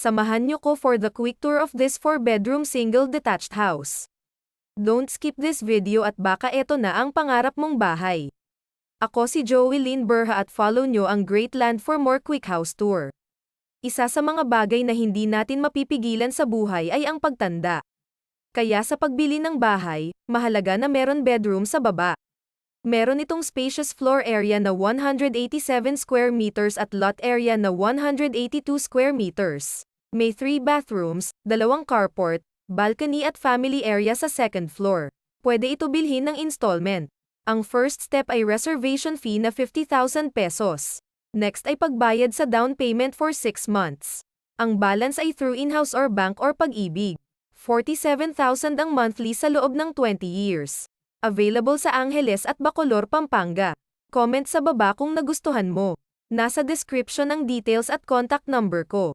Samahan niyo ko for the quick tour of this 4-bedroom single detached house. Don't skip this video at baka eto na ang pangarap mong bahay. Ako si Joey Lynn Berha at follow nyo ang Great Land for more quick house tour. Isa sa mga bagay na hindi natin mapipigilan sa buhay ay ang pagtanda. Kaya sa pagbili ng bahay, mahalaga na meron bedroom sa baba. Meron itong spacious floor area na 187 square meters at lot area na 182 square meters. May 3 bathrooms, 2 carport, balcony at family area sa second floor. Pwede ito bilhin ng installment. Ang first step ay reservation fee na 50,000 pesos. Next ay pagbayad sa down payment for 6 months. Ang balance ay through in-house or bank or pag-ibig. 47,000 ang monthly sa loob ng 20 years. Available sa Angeles at Bacolor, Pampanga. Comment sa baba kung nagustuhan mo. Nasa description ang details at contact number ko.